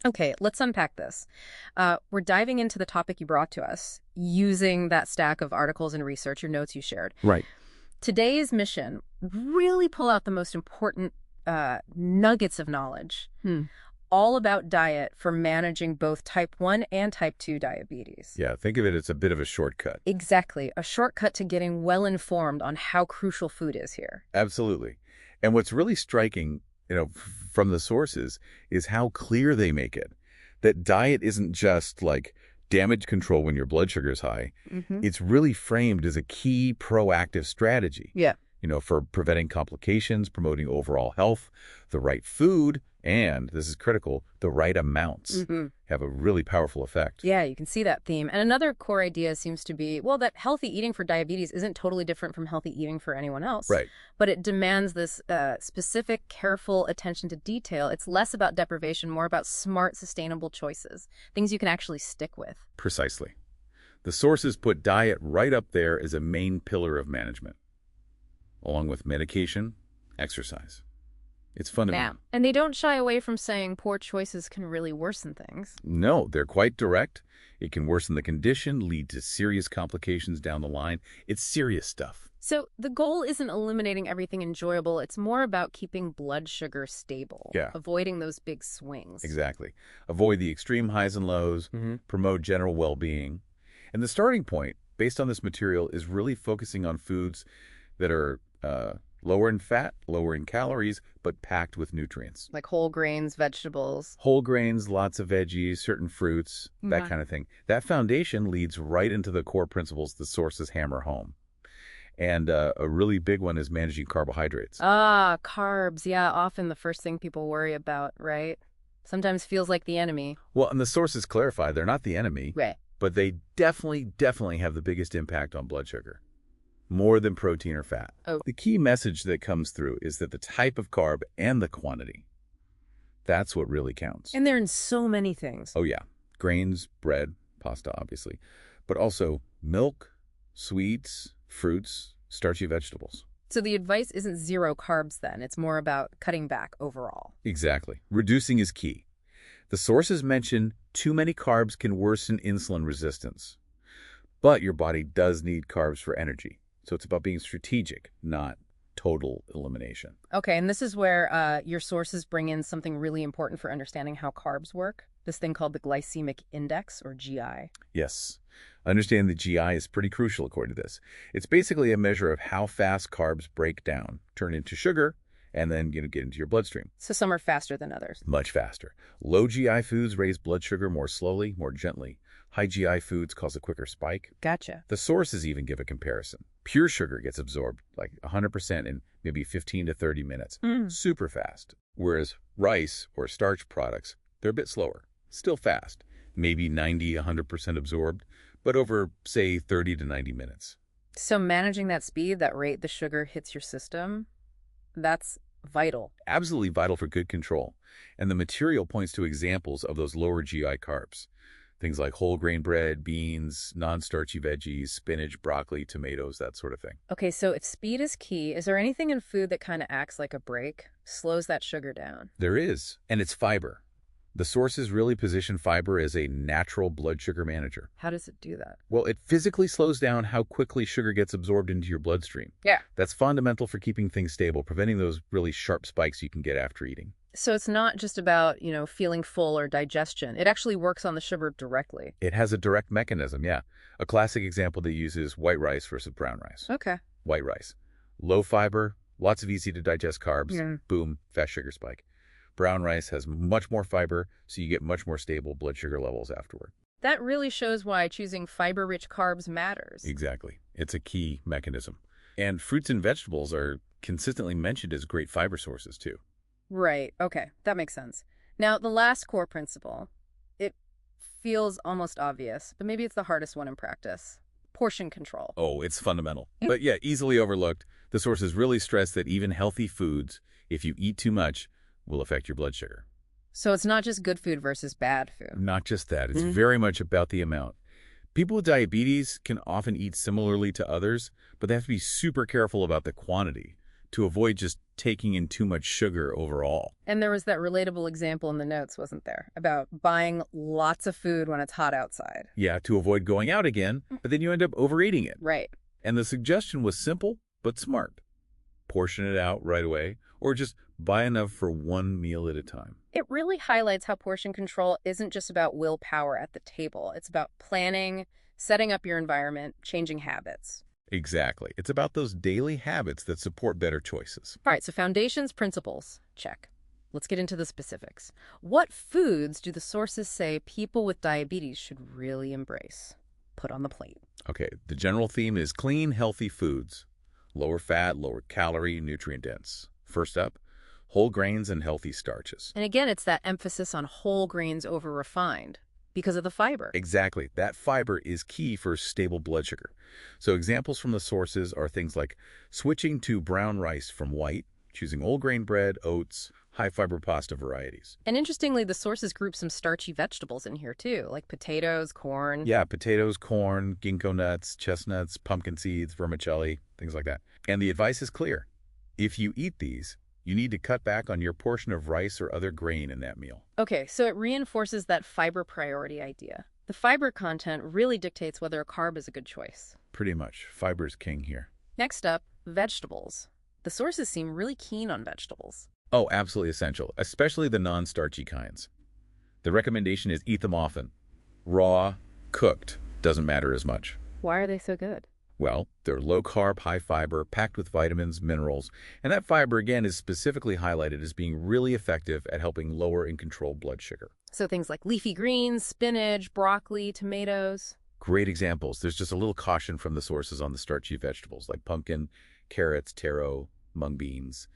Okay, let's unpack this. We're diving into the topic you brought to us using that stack of articles and research, your notes you shared. Right. Today's mission, really pull out the most important nuggets of knowledge, all about diet for managing both type 1 and type 2 diabetes. Yeah, think of it as a bit of a shortcut. Exactly, a shortcut to getting well informed on how crucial food is here. Absolutely. And what's really striking, from the sources is how clear they make it. That diet isn't just like damage control when your blood sugar is high. It's really framed as a key proactive strategy. Yeah. For preventing complications, promoting overall health, the right food, and, this is critical, the right amounts have a really powerful effect. Yeah, you can see that theme. And another core idea seems to be, well, that healthy eating for diabetes isn't totally different from healthy eating for anyone else. Right. But it demands this specific, careful attention to detail. It's less about deprivation, more about smart, sustainable choices, things you can actually stick with. Precisely. The sources put diet right up there as a main pillar of management, along with medication, exercise. It's fundamental. And they don't shy away from saying poor choices can really worsen things. No, they're quite direct. It can worsen the condition, lead to serious complications down the line. It's serious stuff. So the goal isn't eliminating everything enjoyable. It's more about keeping blood sugar stable, avoiding those big swings. Exactly. Avoid the extreme highs and lows, promote general well-being. And the starting point, based on this material, is really focusing on foods that are lower in fat, lower in calories, but packed with nutrients. Like whole grains, vegetables. Whole grains, lots of veggies, certain fruits, that kind of thing. That foundation leads right into the core principles the sources hammer home. And a really big one is managing carbohydrates. Ah, carbs. Yeah, often the first thing people worry about, right? Sometimes feels like the enemy. Well, and the sources clarify they're not the enemy, Right. but they definitely have the biggest impact on blood sugar. More than protein or fat. Oh. The key message that comes through is that the type of carb and the quantity, that's what really counts. And they're in so many things. Oh, yeah. Grains, bread, pasta, obviously. But also milk, sweets, fruits, starchy vegetables. So the advice isn't zero carbs then. It's more about cutting back overall. Exactly. Reducing is key. The sources mention too many carbs can worsen insulin resistance. But your body does need carbs for energy. So it's about being strategic, not total elimination. Okay, and this is where your sources bring in something really important for understanding how carbs work, this thing called the Glycemic Index, or GI. Yes. Understanding the GI is pretty crucial according to this. It's basically a measure of how fast carbs break down, turn into sugar, and then get into your bloodstream. So some are faster than others. Much faster. Low GI foods raise blood sugar more slowly, more gently. High GI foods cause a quicker spike. Gotcha. The sources even give a comparison. Pure sugar gets absorbed like 100% in maybe 15 to 30 minutes. Super fast. Whereas rice or starch products, they're a bit slower. Still fast. Maybe 90, 100% absorbed, but over, say, 30 to 90 minutes. So managing that speed, that rate the sugar hits your system, that's vital. Absolutely vital for good control. And the material points to examples of those lower GI carbs. Things like whole grain bread, beans, non-starchy veggies, spinach, broccoli, tomatoes, that sort of thing. Okay, so if speed is key, is there anything in food that kind of acts like a brake, slows that sugar down? There is, and it's fiber. The sources really position fiber as a natural blood sugar manager. How does it do that? Well, it physically slows down how quickly sugar gets absorbed into your bloodstream. Yeah. That's fundamental for keeping things stable, preventing those really sharp spikes you can get after eating. So it's not just about, feeling full or digestion. It actually works on the sugar directly. It has a direct mechanism, yeah. A classic example they use is white rice versus brown rice. Okay. White rice. Low fiber, lots of easy to digest carbs, boom, fast sugar spike. Brown rice has much more fiber, so you get much more stable blood sugar levels afterward. That really shows why choosing fiber-rich carbs matters. Exactly. It's a key mechanism. And fruits and vegetables are consistently mentioned as great fiber sources, too. Right. Okay. That makes sense. Now, the last core principle, it feels almost obvious, but maybe it's the hardest one in practice. Portion control. Oh, it's fundamental. But yeah, easily overlooked. The sources really stress that even healthy foods, if you eat too much, will affect your blood sugar. So it's not just good food versus bad food. Not just that. It's very much about the amount. People with diabetes can often eat similarly to others, but they have to be super careful about the quantity to avoid just taking in too much sugar overall. And there was that relatable example in the notes, wasn't there, about buying lots of food when it's hot outside. Yeah, to avoid going out again, but then you end up overeating it. Right. And the suggestion was simple but smart. Portion it out right away, or just buy enough for one meal at a time. It really highlights how portion control isn't just about willpower at the table. It's about planning, setting up your environment, changing habits. Exactly. It's about those daily habits that support better choices. All right, so foundations, principles, check. Let's get into the specifics. What foods do the sources say people with diabetes should really embrace? Put on the plate. Okay, the general theme is clean, healthy foods. Lower fat, lower calorie, nutrient dense. First up, whole grains and healthy starches. And again, it's that emphasis on whole grains over refined because of the fiber. Exactly. That fiber is key for stable blood sugar. So examples from the sources are things like switching to brown rice from white, choosing whole grain bread, oats, high fiber pasta varieties. And interestingly, the sources group some starchy vegetables in here too, like potatoes, corn. Yeah, potatoes, corn, ginkgo nuts, chestnuts, pumpkin seeds, vermicelli, things like that. And the advice is clear. If you eat these, you need to cut back on your portion of rice or other grain in that meal. Okay, so it reinforces that fiber priority idea. The fiber content really dictates whether a carb is a good choice. Pretty much. Fiber's king here. Next up, vegetables. The sources seem really keen on vegetables. Oh, absolutely essential, especially the non-starchy kinds. The recommendation is eat them often. Raw, cooked, doesn't matter as much. Why are they so good? Well, they're low-carb, high-fiber, packed with vitamins, minerals, and that fiber, again, is specifically highlighted as being really effective at helping lower and control blood sugar. So things like leafy greens, spinach, broccoli, tomatoes. Great examples. There's just a little caution from the sources on the starchy vegetables, like pumpkin, carrots, taro, mung beans.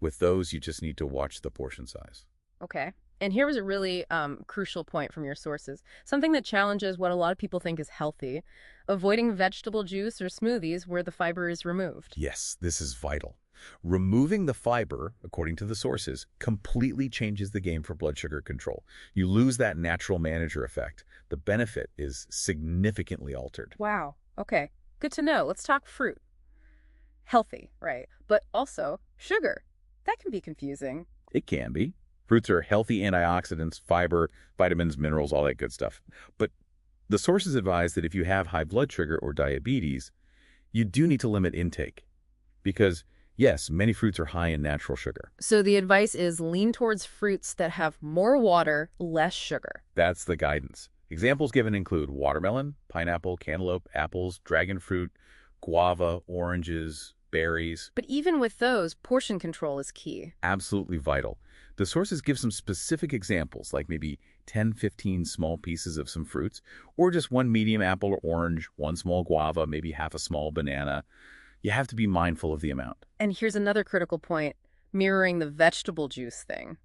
With those, you just need to watch the portion size. Okay. And here was a really crucial point from your sources. Something that challenges what a lot of people think is healthy. Avoiding vegetable juice or smoothies where the fiber is removed. Yes, this is vital. Removing the fiber, according to the sources, completely changes the game for blood sugar control. You lose that natural manager effect. The benefit is significantly altered. Wow. Okay. Good to know. Let's talk fruit. Healthy, right? But also sugar. That can be confusing. It can be. Fruits are healthy antioxidants, fiber, vitamins, minerals, all that good stuff. But the sources advise that if you have high blood sugar or diabetes, you do need to limit intake. Because, yes, many fruits are high in natural sugar. So the advice is lean towards fruits that have more water, less sugar. That's the guidance. Examples given include watermelon, pineapple, cantaloupe, apples, dragon fruit, guava, oranges, berries. But even with those, portion control is key. Absolutely vital. The sources give some specific examples, like maybe 10, 15 small pieces of some fruits, or just one medium apple or orange, one small guava, maybe half a small banana. You have to be mindful of the amount. And here's another critical point, mirroring the vegetable juice thing.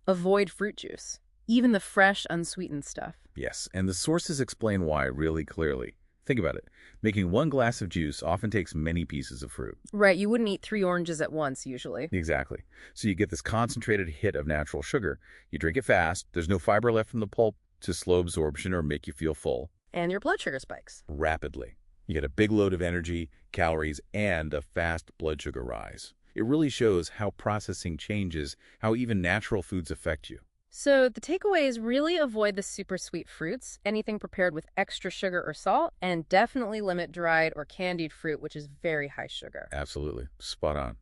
Avoid fruit juice, even the fresh, unsweetened stuff. Yes, and the sources explain why really clearly. Think about it. Making one glass of juice often takes many pieces of fruit. Right, you wouldn't eat 3 oranges at once, usually. Exactly. So you get this concentrated hit of natural sugar. You drink it fast. There's no fiber left from the pulp to slow absorption or make you feel full. And your blood sugar spikes. Rapidly. You get a big load of energy, calories, and a fast blood sugar rise. It really shows how processing changes, how even natural foods affect you. So the takeaway is really avoid the super sweet fruits, anything prepared with extra sugar or salt, and definitely limit dried or candied fruit, which is very high sugar. Absolutely. Spot on.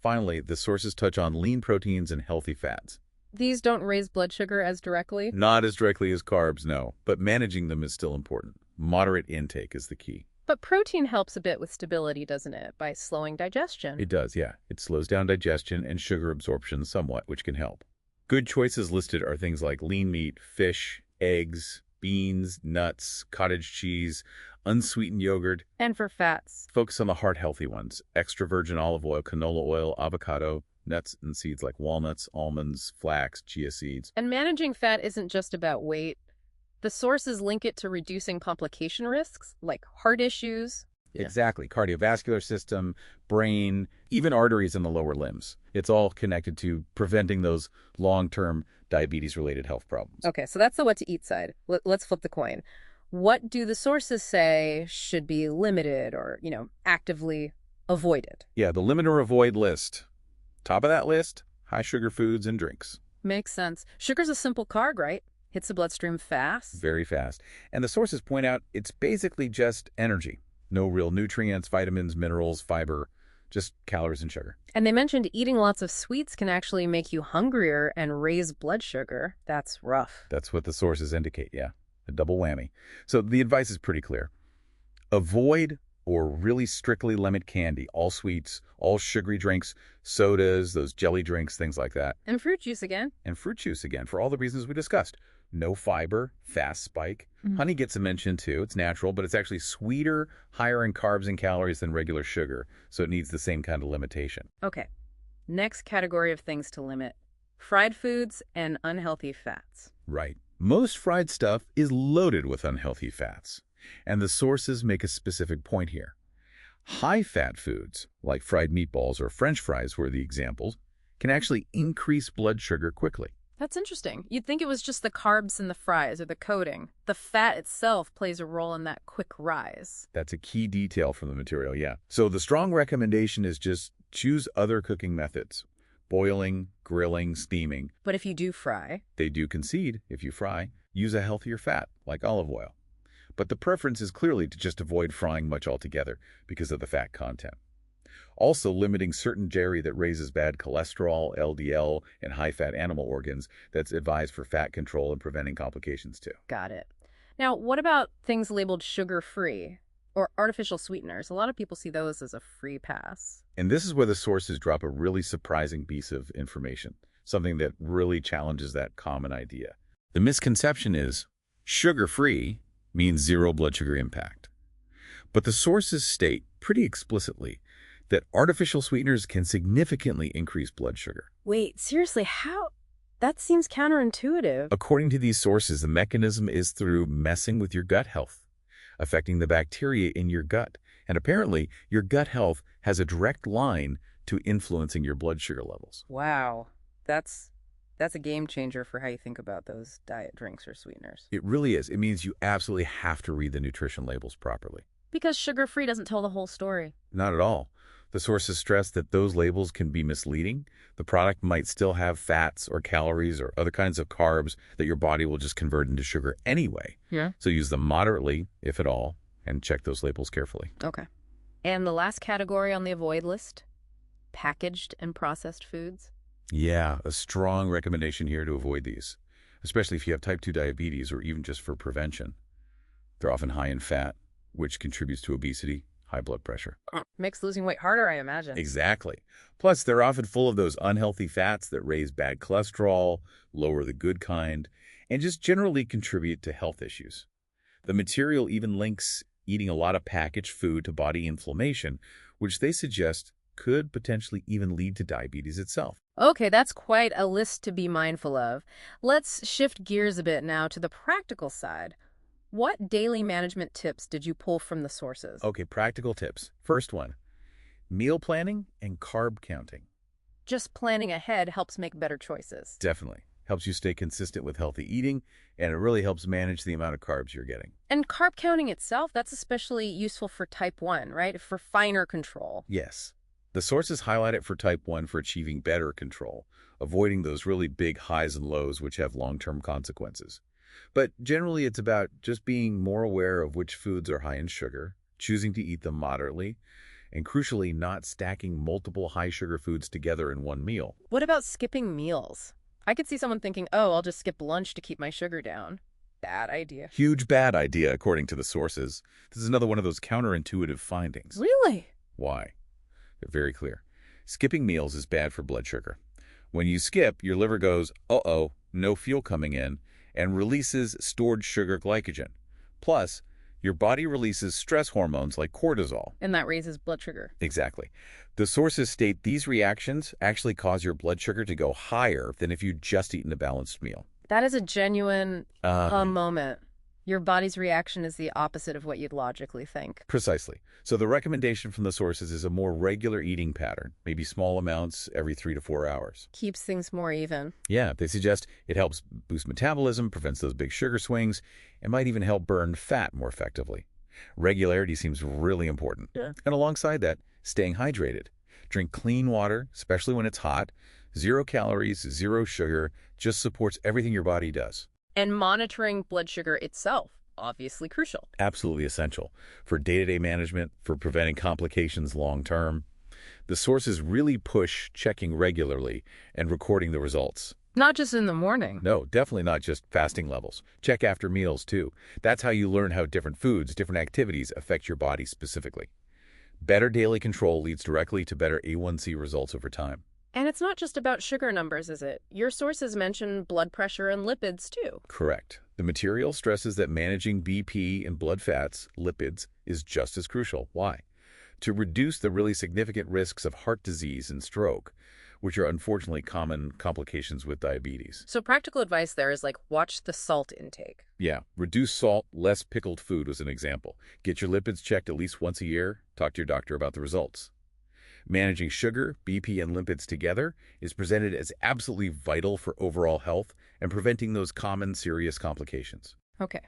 Finally, the sources touch on lean proteins and healthy fats. These don't raise blood sugar as directly? Not as directly as carbs, no, but managing them is still important. Moderate intake is the key. But protein helps a bit with stability, doesn't it? By slowing digestion. It does, yeah. It slows down digestion and sugar absorption somewhat, which can help. Good choices listed are things like lean meat, fish, eggs, beans, nuts, cottage cheese, unsweetened yogurt. And for fats? Focus on the heart-healthy ones. Extra virgin olive oil, canola oil, avocado, nuts and seeds like walnuts, almonds, flax, chia seeds. And managing fat isn't just about weight. The sources link it to reducing complication risks, like heart issues. Exactly. Cardiovascular system, brain, even arteries in the lower limbs. It's all connected to preventing those long-term diabetes-related health problems. Okay, so that's the what to eat side. Let's flip the coin. What do the sources say should be limited or, actively avoided. Yeah, the limit or avoid list. Top of that list, high sugar foods and drinks. Makes sense. Sugar's a simple carb, right? Hits the bloodstream fast. Very fast. And the sources point out it's basically just energy. No real nutrients, vitamins, minerals, fiber, just calories and sugar. And they mentioned eating lots of sweets can actually make you hungrier and raise blood sugar. That's rough. That's what the sources indicate, yeah. A double whammy. So the advice is pretty clear. Avoid or really strictly limit candy, all sweets, all sugary drinks, sodas, those jelly drinks, things like that. And fruit juice again. And fruit juice again, for all the reasons we discussed. No fiber, fast spike. Honey gets a mention too. It's natural, but it's actually sweeter, higher in carbs and calories than regular sugar, so it needs the same kind of limitation. Okay. Next category of things to limit. Fried foods and unhealthy fats. Right. Most fried stuff is loaded with unhealthy fats, and the sources make a specific point here. High-fat foods, like fried meatballs or French fries were the examples, can actually increase blood sugar quickly. That's interesting. You'd think it was just the carbs in the fries or the coating. The fat itself plays a role in that quick rise. That's a key detail from the material, yeah. So the strong recommendation is just choose other cooking methods. Boiling, grilling, steaming. But if you do fry, They do concede, if you fry, use a healthier fat, like olive oil. But the preference is clearly to just avoid frying much altogether because of the fat content. Also, limiting certain dairy that raises bad cholesterol, LDL, and high-fat animal organs that's advised for fat control and preventing complications too. got it. Now, what about things labeled sugar-free or artificial sweeteners? A lot of people see those as a free pass. And this is where the sources drop a really surprising piece of information, something that really challenges that common idea. The misconception is sugar-free means zero blood sugar impact. But the sources state pretty explicitly that artificial sweeteners can significantly increase blood sugar. Wait, seriously, how? That seems counterintuitive. According to these sources, the mechanism is through messing with your gut health, affecting the bacteria in your gut. And apparently, your gut health has a direct line to influencing your blood sugar levels. Wow, that's a game changer for how you think about those diet drinks or sweeteners. It really is. It means you absolutely have to read the nutrition labels properly. Because sugar-free doesn't tell the whole story. Not at all. The sources stress that those labels can be misleading. The product might still have fats or calories or other kinds of carbs that your body will just convert into sugar anyway. Yeah. So use them moderately, if at all, and check those labels carefully. Okay. And the last category on the avoid list, packaged and processed foods. Yeah, a strong recommendation here to avoid these, especially if you have type 2 diabetes or even just for prevention. They're often high in fat, which contributes to obesity, high blood pressure. Makes losing weight harder, I imagine. Exactly. Plus, they're often full of those unhealthy fats that raise bad cholesterol, lower the good kind, and just generally contribute to health issues. The material even links eating a lot of packaged food to body inflammation, which they suggest could potentially even lead to diabetes itself. Okay, that's quite a list to be mindful of. Let's shift gears a bit now to the practical side. What daily management tips did you pull from the sources? Okay, practical tips. First one, meal planning and carb counting. Just planning ahead helps make better choices. Definitely. Helps you stay consistent with healthy eating, and it really helps manage the amount of carbs you're getting. And carb counting itself, that's especially useful for type 1, right? For finer control. Yes. The sources highlight it for type 1 for achieving better control, avoiding those really big highs and lows which have long-term consequences. But generally, it's about just being more aware of which foods are high in sugar, choosing to eat them moderately, and crucially, not stacking multiple high-sugar foods together in one meal. What about skipping meals? I could see someone thinking, oh, I'll just skip lunch to keep my sugar down. Bad idea. Huge bad idea, according to the sources. This is another one of those counterintuitive findings. Really? Why? They're very clear. Skipping meals is bad for blood sugar. When you skip, your liver goes, uh-oh, no fuel coming in, and releases stored sugar glycogen. Plus, your body releases stress hormones like cortisol. And that raises blood sugar. Exactly. The sources state these reactions actually cause your blood sugar to go higher than if you'd just eaten a balanced meal. That is a genuine moment. Your body's reaction is the opposite of what you'd logically think. Precisely. So the recommendation from the sources is a more regular eating pattern, maybe small amounts every 3 to 4 hours. Keeps things more even. Yeah, they suggest it helps boost metabolism, prevents those big sugar swings, and might even help burn fat more effectively. Regularity seems really important. Yeah. And alongside that, Staying hydrated. Drink clean water, especially when it's hot. 0 calories, 0 sugar, just supports everything your body does. And monitoring blood sugar itself, obviously crucial. Absolutely essential for day-to-day management, for preventing complications long-term. The sources really push checking regularly and recording the results. Not just in the morning. No, definitely not just fasting levels. Check after meals, too. That's how you learn how different foods, different activities affect your body specifically. Better daily control leads directly to better A1C results over time. And it's not just about sugar numbers, is it? Your sources mention blood pressure and lipids, too. Correct. The material stresses that managing BP and blood fats, lipids, is just as crucial. Why? To reduce the really significant risks of heart disease and stroke, which are unfortunately common complications with diabetes. So practical advice there is like, watch the salt intake. Yeah, reduce salt, less pickled food was an example. Get your lipids checked at least once a year. Talk to your doctor about the results. Managing sugar, BP, and lipids together is presented as absolutely vital for overall health and preventing those common serious complications. Okay.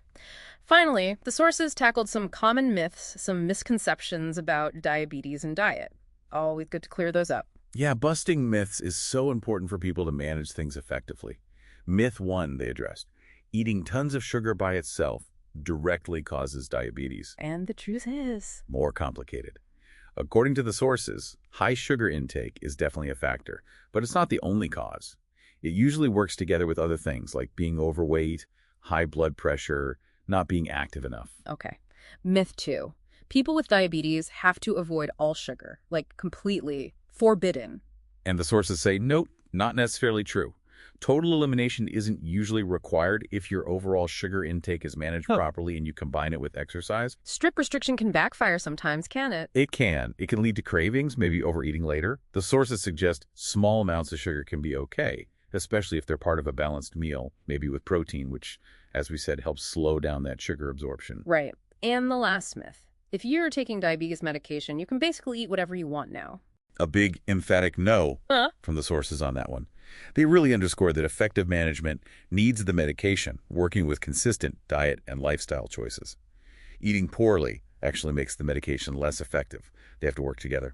Finally, the sources tackled some common myths, some misconceptions about diabetes and diet. Always good to clear those up. Yeah, busting myths is so important for people to manage things effectively. Myth 1 they addressed. Eating tons of sugar by itself directly causes diabetes. And the truth is, More complicated. According to the sources, high sugar intake is definitely a factor, but it's not the only cause. It usually works together with other things like being overweight, high blood pressure, not being active enough. okay. Myth 2. People with diabetes have to avoid all sugar, like completely forbidden. And the sources say, nope, not necessarily true. Total elimination isn't usually required if your overall sugar intake is managed properly and you combine it with exercise. Strict restriction can backfire sometimes, can it? It can. It can lead to cravings, maybe overeating later. The sources suggest small amounts of sugar can be okay, especially if they're part of a balanced meal, maybe with protein, which, as we said, helps slow down that sugar absorption. Right. And the last myth. If you're taking diabetes medication, you can basically eat whatever you want now. A big emphatic no from the sources on that one. They really underscore that effective management needs the medication, working with consistent diet and lifestyle choices. Eating poorly actually makes the medication less effective. They have to work together.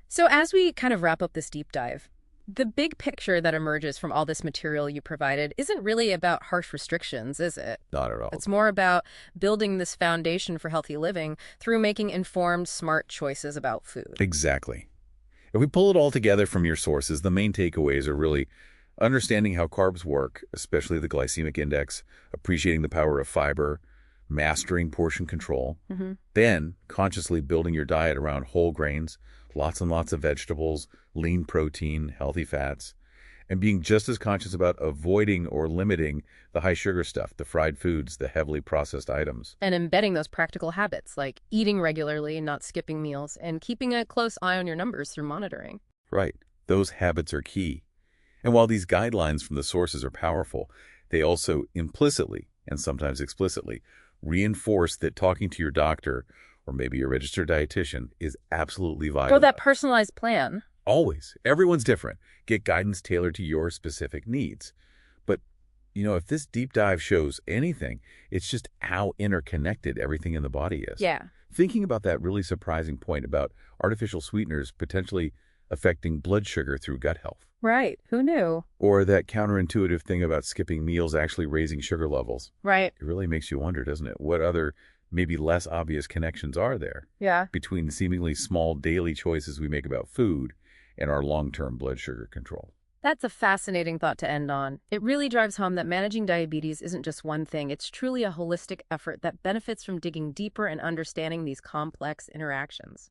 So as we kind of wrap up this deep dive, the big picture that emerges from all this material you provided isn't really about harsh restrictions, is it? Not at all. It's more about building this foundation for healthy living through making informed, smart choices about food. Exactly. If we pull it all together from your sources, the main takeaways are really understanding how carbs work, especially the glycemic index, appreciating the power of fiber, mastering portion control, then consciously building your diet around whole grains, lots and lots of vegetables, lean protein, healthy fats, and being just as conscious about avoiding or limiting the high sugar stuff, the fried foods, the heavily processed items. And embedding those practical habits like eating regularly, not skipping meals, and keeping a close eye on your numbers through monitoring. Right. Those habits are key. And while these guidelines from the sources are powerful, they also implicitly, and sometimes explicitly, reinforce that talking to your doctor or maybe your registered dietitian is absolutely vital. For that personalized plan. Always. Everyone's different. Get guidance tailored to your specific needs. But, if this deep dive shows anything, it's just how interconnected everything in the body is. Yeah. Thinking about that really surprising point about artificial sweeteners potentially affecting blood sugar through gut health. Right. Who knew? Or that counterintuitive thing about skipping meals actually raising sugar levels. Right. It really makes you wonder, doesn't it? What other, maybe less obvious connections are there Yeah. between seemingly small daily choices we make about food and our long-term blood sugar control? That's a fascinating thought to end on. It really drives home that managing diabetes isn't just one thing. It's truly a holistic effort that benefits from digging deeper and understanding these complex interactions.